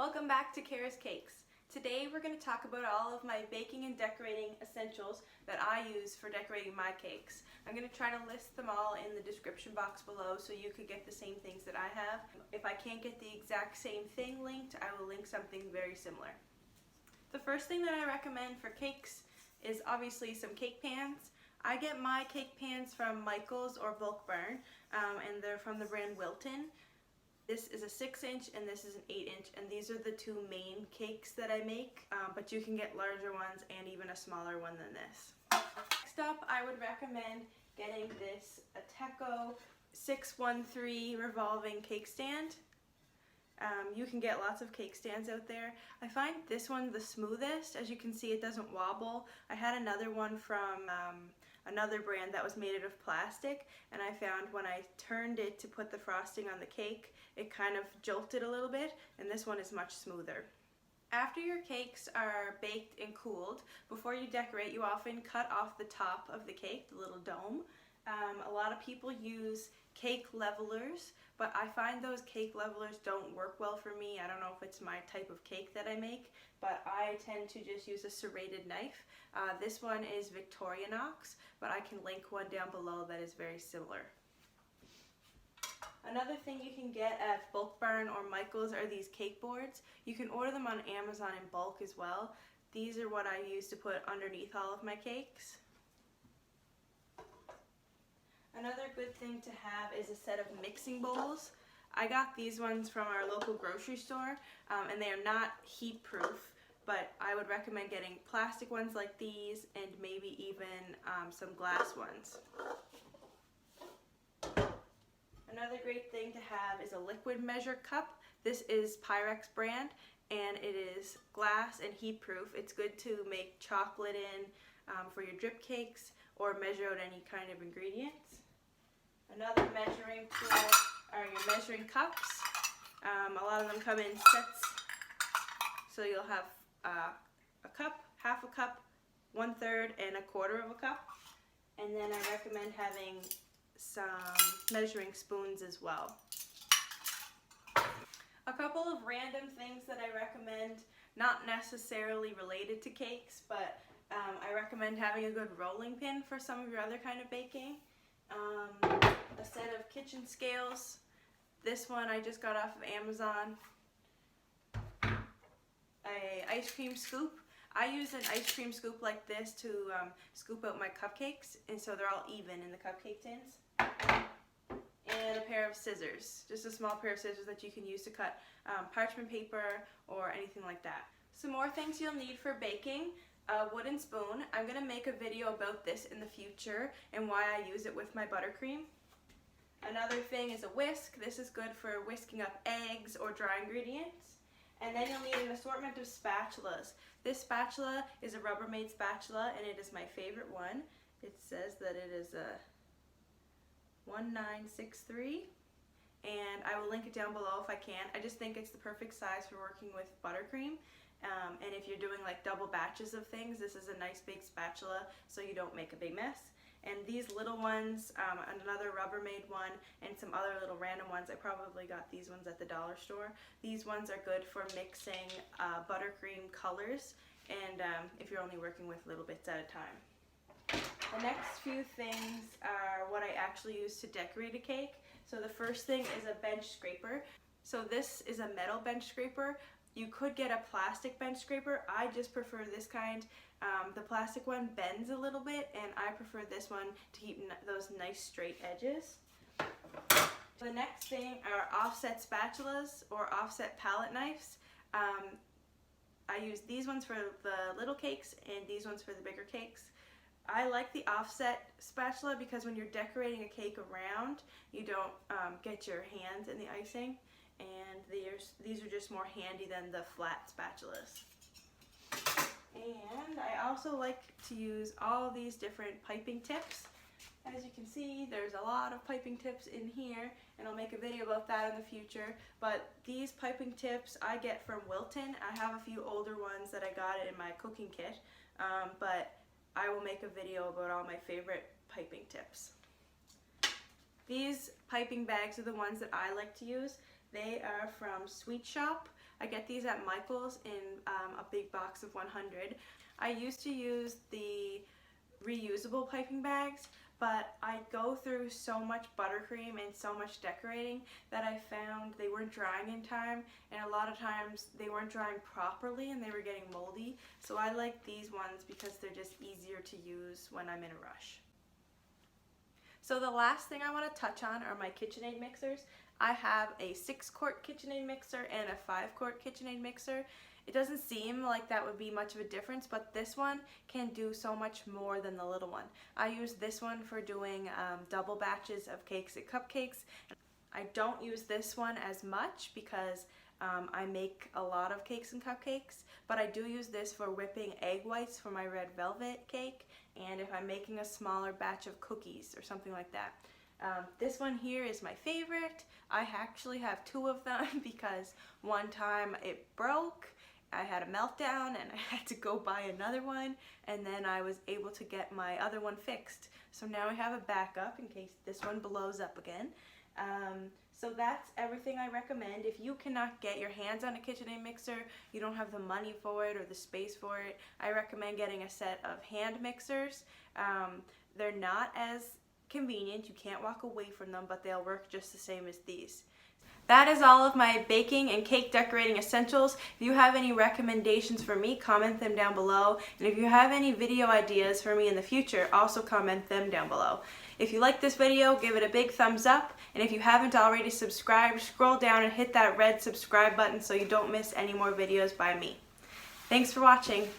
Welcome back to Cara's Cakes. Today we're going to talk about all of my baking and decorating essentials that I use for decorating my cakes. I'm going to try to list them all in the description box below so you could get the same things that I have. If I can't get the exact same thing linked, I will link something very similar. The first thing that I recommend for cakes is obviously some cake pans. I get my cake pans from Michael's or Bulk Barn, and they're from the brand Wilton. This is a 6-inch and this is an 8-inch, and these are the two main cakes that I make, but you can get larger ones and even a smaller one than this. Next up, I would recommend getting this Ateco 613 revolving cake stand. You can get lots of cake stands out there. I find this one the smoothest. As you can see, it doesn't wobble. I had another one from another brand that was made out of plastic, and I found when I turned it to put the frosting on the cake, it kind of jolted a little bit, and this one is much smoother. After your cakes are baked and cooled, before you decorate, you often cut off the top of the cake, the little dome. A lot of people use cake levelers, but I find those cake levelers don't work well for me. I don't know if it's my type of cake that I make, but I tend to just use a serrated knife. This one is Victorinox, but I can link one down below that is very similar. Another thing you can get at Bulk Barn or Michael's are these cake boards. You can order them on Amazon in bulk as well. These are what I use to put underneath all of my cakes. Another good thing to have is a set of mixing bowls. I got these ones from our local grocery store, and they are not heat proof, but I would recommend getting plastic ones like these and maybe even some glass ones. Another great thing to have is a liquid measure cup. This is Pyrex brand, and it is glass and heat proof. It's good to make chocolate in for your drip cakes or measure out any kind of ingredients. Another measuring tool are your measuring cups. A lot of them come in sets, so you'll have a cup, half a cup, 1/3, and 1/4 of a cup. And then I recommend having some measuring spoons as well. A couple of random things that I recommend, not necessarily related to cakes, but I recommend having a good rolling pin for some of your other kind of baking. A set of kitchen scales. This one I just got off of Amazon. A ice cream scoop. I use an ice cream scoop like this to scoop out my cupcakes, and so they're all even in the cupcake tins. And a pair of scissors, just a small pair of scissors that you can use to cut parchment paper or anything like that. Some more things you'll need for baking. A wooden spoon. I'm going to make a video about this in the future and why I use it with my buttercream. Another thing is a whisk. This is good for whisking up eggs or dry ingredients. And then you'll need an assortment of spatulas. This spatula is a Rubbermaid spatula, and it is my favorite one. It says that it is a 1963, and I will link it down below if I can. I just think it's the perfect size for working with buttercream. And if you're doing like double batches of things, this is a nice big spatula so you don't make a big mess. And these little ones, another Rubbermaid one, and some other little random ones, I probably got these ones at the dollar store. These ones are good for mixing buttercream colors, and if you're only working with little bits at a time. The next few things are what I actually use to decorate a cake. So the first thing is a bench scraper. So this is a metal bench scraper. You could get a plastic bench scraper. I just prefer this kind. The plastic one bends a little bit, and I prefer this one to keep those nice straight edges. The next thing are offset spatulas or offset palette knives. I use these ones for the little cakes and these ones for the bigger cakes. I like the offset spatula because when you're decorating a cake around, you don't get your hands in the icing. And these are just more handy than the flat spatulas. And I also like to use all these different piping tips. As you can see, there's a lot of piping tips in here, and I'll make a video about that in the future. But these piping tips I get from Wilton. I have a few older ones that I got in my cooking kit, but I will make a video about all my favorite piping tips. These piping bags are the ones that I like to use. They are from Sweet Shop. I get these at Michael's in a big box of 100. I used to use the reusable piping bags, but I go through so much buttercream and so much decorating that I found they weren't drying in time, and a lot of times they weren't drying properly and they were getting moldy. So I like these ones because they're just easier to use when I'm in a rush. So the last thing I want to touch on are my KitchenAid mixers. I have a 6-quart KitchenAid mixer and a 5-quart KitchenAid mixer. It doesn't seem like that would be much of a difference, but this one can do so much more than the little one. I use this one for doing double batches of cakes and cupcakes. I don't use this one as much because I make a lot of cakes and cupcakes, but I do use this for whipping egg whites for my red velvet cake, and if I'm making a smaller batch of cookies or something like that. This one here is my favorite. I actually have 2 of them because one time it broke, I had a meltdown, and I had to go buy another one, and then I was able to get my other one fixed. So now I have a backup in case this one blows up again. So that's everything I recommend. If you cannot get your hands on a KitchenAid mixer, you don't have the money for it or the space for it, I recommend getting a set of hand mixers. They're not as convenient, you can't walk away from them, but they'll work just the same as these. That is all of my baking and cake decorating essentials. If you have any recommendations for me, comment them down below. And if you have any video ideas for me in the future, also comment them down below. If you like this video, give it a big thumbs up. And if you haven't already subscribed, scroll down and hit that red subscribe button so you don't miss any more videos by me. Thanks for watching.